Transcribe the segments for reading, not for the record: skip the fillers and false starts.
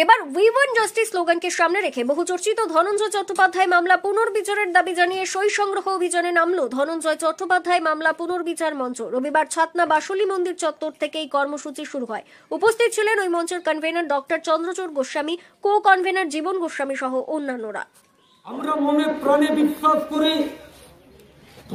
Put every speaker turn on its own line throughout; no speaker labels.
এবার we want justice স্লোগানকে সামনে রেখে বহুচর্চিত ধনঞ্জয় চট্টোপাধ্যায় মামলা পুনর্বিচারের দাবি জানিয়ে সই সংগ্রহ অভিযানে নামল ধনঞ্জয় চট্টোপাধ্যায় মামলা পুনর্বিচার মঞ্চ। রবিবার ছাতনা বাসুলি মন্দির চত্বর থেকে এই কর্মসূচি শুরু হয়। উপস্থিত ছিলেন ওই মঞ্চের কনভেনর ডক্টর চন্দ্রচূড় গোস্বামী, কো কনভেনর জীবন গোস্বামী সহ অন্যান্যরা।
আমরা মনে প্রাণে বিশ্বাস করি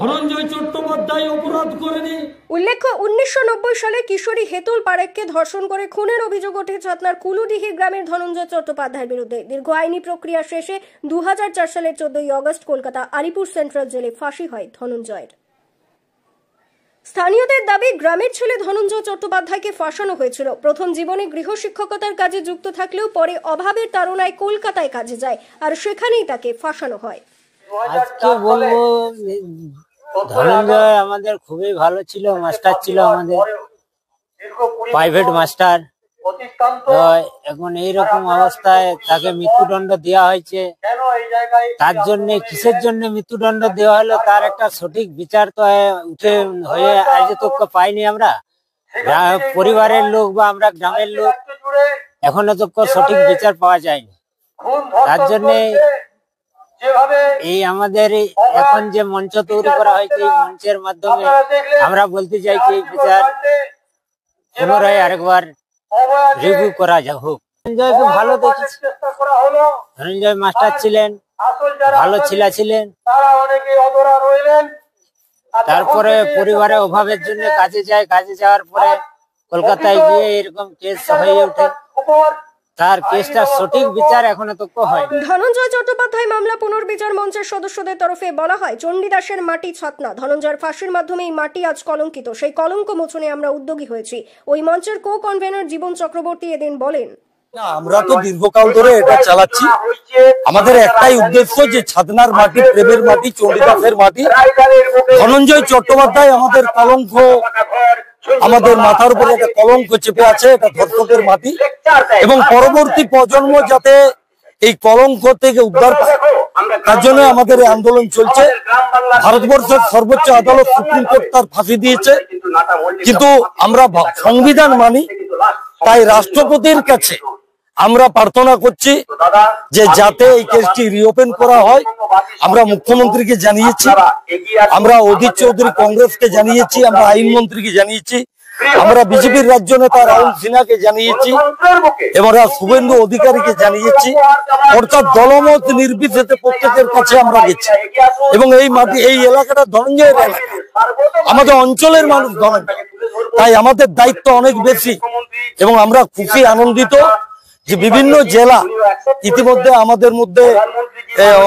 ধনঞ্জয় চট্টোপাধ্যায় অপরাধ করেনি। উল্লেখ্য,
1990 সালে কিশোরী হেতুল পারেককে ধর্ষণ করে খুনের অভিযোগ ওঠে ছাতনার কুলুডিহি গ্রামের ধনঞ্জয় চট্টোপাধ্যায়ের বিরুদ্ধে। দীর্ঘ আইনি প্রক্রিয়া শেষে 2004 সালের 14 আগস্ট কলকাতা আলিপুর সেন্ট্রাল জেলে ফাঁসি হয় ধনঞ্জয়ের। স্থানীয়দের দাবি, গ্রামের ছেলে ধনঞ্জয় চট্টোপাধ্যায়কে ফাঁসানো হয়েছিল। প্রথম জীবনে গৃহশিক্ষকতার কাজে যুক্ত থাকলেও পরে অভাবের তাড়নায় কলকাতায় কাজে যায়, আর সেখানেই তাকে ফাঁসানো হয়।
আজকে বলবো, ধনঞ্জয় আমাদের খুবই ভালো ছিল, মাস্টার ছিল, আমাদের প্রাইভেট মাস্টার। এখন এইরকম অবস্থায় তাকে মৃত্যুদণ্ড দেওয়া হয়েছে। তার জন্য কিসের জন্য মৃত্যুদণ্ড দেওয়া হলো তার একটা সঠিক বিচার তো হয়ে আজ তো পাইনি আমরা, পরিবারের লোক বা আমরা গ্রামের লোক, এখনো তো সঠিক বিচার পাওয়া যায়নি। তার জন্য এই আমাদের এখন যে মঞ্চ তৈরি করা হয়েছে, এই মঞ্চের মাধ্যমে আমরা বলতে চাইছি এই বিচার পুনরায় আরেকবার রিভিউ করা হোক। ধনঞ্জয়কে ভালো দেখেছি, ধনঞ্জয় মাস্টার ছিলেন, ভালো ছেলে ছিলেন। তারপরে পরিবারের অভাবের জন্য কাজে যায়, কাজে যাওয়ার পরে কলকাতায় গিয়ে এরকম কেস হয়ে ওঠে। তার কেসটা সঠিক বিচার এখনো তো হয়।
ধনঞ্জয় চট্টোপাধ্যায় মামলা পুনর্বিচার মঞ্চের সদস্যদের তরফে বলা হয়, চণ্ডীদাসের মাটি ছাতনা, ধনঞ্জয়ের ফাঁসির মাধ্যমে এই মাটি আজ কলঙ্কিত। সেই কলঙ্ক মোচনে আমরা উদ্যোগী হয়েছি। ওই মঞ্চের কো কনভেনর জীবন চক্রবর্তী এদিন বলেন,
আমরা তো দীর্ঘকাল ধরে এটা চালাচ্ছি। আমাদের একটাই উদ্দেশ্য যে ছাতনার মাটি প্রেমের মাটি, চণ্ডীদাসের মাটি। ধনঞ্জয় চট্টোপাধ্যায় আমাদের কলঙ্ক, আমাদের মাথার উপরে একটা কলঙ্ক চেপে আছে, এটা ধর্ষকের মাটি, এবং পরবর্তী প্রজন্ম যাতে এই কলঙ্ক থেকে উদ্ধার পায় তার জন্য আমাদের এই আন্দোলন চলছে। ভারতবর্ষের সর্বোচ্চ আদালত সুপ্রিম কোর্ট তার ফাঁসি দিয়েছে, কিন্তু আমরা সংবিধান মানি। তাই রাষ্ট্রপতির কাছে আমরা প্রার্থনা করছি যে যাতে এই কেসটি রিওপেন করা হয়। আমরা মুখ্যমন্ত্রীকে জানিয়েছি, আমরা অধীর চৌধুরী কংগ্রেসকে জানিয়েছি, আমরা আইনমন্ত্রীকে জানিয়েছি, আমরা বিজেপির রাজ্য নেতা রাহুল সিনহাকে জানিয়েছি, এবং শুভেন্দু অধিকারীকে জানিয়েছি। অর্থাৎ দলমত নির্বিশেষে প্রত্যেকের কাছে আমরা গেছি। এবং এই মাটি, এই এলাকাটা ধনঞ্জয়ের এলাকা, আমাদের অঞ্চলের মানুষ ধনঞ্জয়, তাই আমাদের দায়িত্ব অনেক বেশি। এবং আমরা খুশি, আনন্দিত যে বিভিন্ন জেলা ইতিমধ্যে আমাদের মধ্যে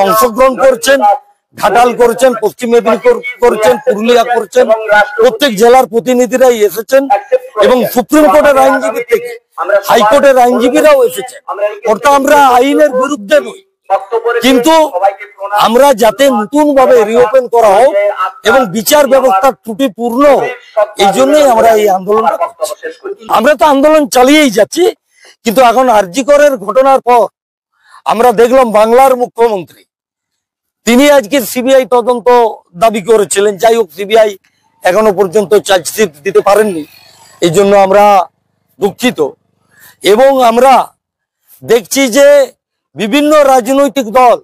অংশগ্রহণ করছেন। ঘাটাল করছেন, পশ্চিম মেদিনীপুর করছেন, পুরুলিয়া করছেন, প্রত্যেক জেলার প্রতিনিধিরাই এসেছেন, এবং সুপ্রিম কোর্টের আইনজীবী থেকে হাইকোর্টের আইনজীবীরাও এসেছেন। অর্থাৎ আমরা আইনের বিরুদ্ধে নই, কিন্তু আমরা যাতে নতুন ভাবে রিওপেন করা হোক এবং বিচার ব্যবস্থার ত্রুটিপূর্ণ হোক, এই জন্যই আমরা এই আন্দোলনটা করছি। আমরা তো আন্দোলন চালিয়েই যাচ্ছি, কিন্তু এখন আরজি করের ঘটনার পর আমরা দেখলাম বাংলার মুখ্যমন্ত্রী তিনি আজকে সিবিআই তদন্ত দাবি করেছিলেন। যাই হোক, সিবিআই এখনো পর্যন্ত চার্জশিট দিতে পারেননি, এই জন্য আমরা দুঃখিত। এবং আমরা দেখছি যে বিভিন্ন রাজনৈতিক দল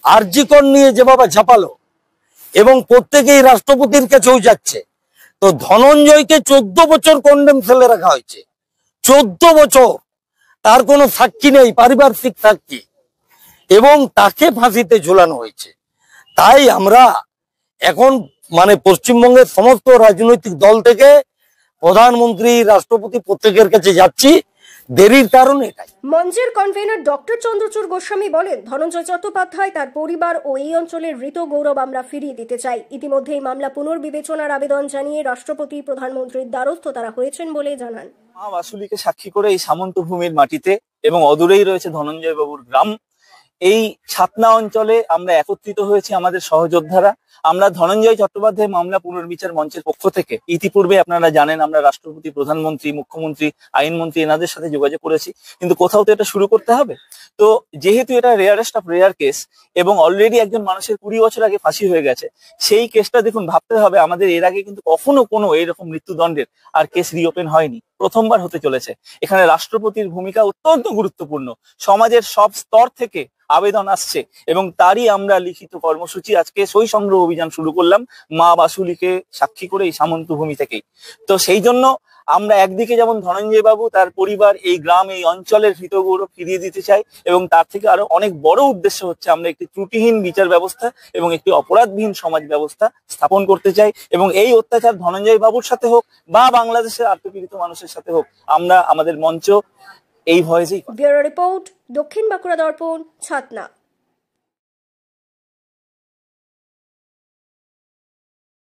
আরজি কর নিয়ে যেভাবে ঝাঁপালো, এবং প্রত্যেকেই রাষ্ট্রপতির কাছেও যাচ্ছে। তো ধনঞ্জয়কে 14 বছর কন্ডেম সেলে রাখা হয়েছে, 14 বছর। তার কোনো সাক্ষী নেই, পারিপার্শ্বিক সাক্ষী, এবং তাকে ফাঁসিতে ঝুলানো হয়েছে। তাই আমরা এখন পশ্চিমবঙ্গের সমস্ত রাজনৈতিক দল থেকে প্রধানমন্ত্রী, রাষ্ট্রপতি প্রত্যেকের কাছে যাচ্ছি। দেরির কারণ এটাই।
মঞ্চের কনভেনর ডক্টর চন্দ্রচূড় গোস্বামী বলেন, ধনঞ্জয় চট্টোপাধ্যায়, তার পরিবার ও এই অঞ্চলের ঋত গৌরব আমরা ফিরিয়ে দিতে চাই। ইতিমধ্যে এই মামলা পুনর্বিবেচনার আবেদন জানিয়ে রাষ্ট্রপতি, প্রধানমন্ত্রীর দ্বারস্থ তারা হয়েছেন বলে জানান।
মা বাসুলিকে সাক্ষী করে এই সামন্ত ভূমির মাটিতে এবং অদূরেই রয়েছে ধনঞ্জয় বাবুর গ্রাম, এই ছাতনা অঞ্চলে আমরা একত্রিত হয়েছি আমাদের সহযোদ্ধারা। আমরা ধনঞ্জয় চট্টোপাধ্যায় মামলা পুনর্বিচার মঞ্চের পক্ষ থেকে ইতিপূর্বে আপনারা জানেন আমরা রাষ্ট্রপতি, প্রধানমন্ত্রী, মুখ্যমন্ত্রী, আইনমন্ত্রী এনাদের সাথে যোগাযোগ করেছি, কিন্তু কোথাও তো এটা শুরু করতে হবে। তো যেহেতু এটা রেয়ারেস্ট অফ রেয়ার কেস এবং অলরেডি একজন মানুষের 20 বছর আগে ফাঁসি হয়ে গেছে, সেই কেসটা দেখুন ভাবতে হবে আমাদের এর আগে কিন্তু কখনো কোনো এইরকম মৃত্যুদণ্ডের আর কেস রিওপেন হয়নি, প্রথমবার হতে চলেছে। এখানে রাষ্ট্রপতির ভূমিকা অত্যন্ত গুরুত্বপূর্ণ, সমাজের সব স্তর থেকে আবেদন আসছে এবং তারই আমরা লিখিত কর্মসূচি আজকে সই সংগ্রহ অভিযান শুরু করলাম মা বাসুলিকে সাক্ষী করে এই সামন্তভূমি থেকেই। তো সেই জন্য আমরা একদিকে যেমন ধনঞ্জয় বাবু, তার পরিবার, এই গ্রাম, এই অঞ্চলের হৃতগৌরব ফিরিয়ে দিতে চাই এবং তার থেকে আরো অনেক বড় উদ্দেশ্য হচ্ছে আমরা একটি ত্রুটিহীন বিচার ব্যবস্থা এবং একটি অপরাধবিহীন সমাজ ব্যবস্থা স্থাপন করতে চাই এবং এই অত্যাচার ধনঞ্জয় বাবুর সাথে হোক বা বাংলাদেশের আত্মপীড়িত মানুষের সাথে হোক, আমরা আমাদের মঞ্চ এই ভয়েসেই।
ব্যুরো রিপোর্ট, দক্ষিণ বাঁকুড়া দর্পণ, ছাতনা।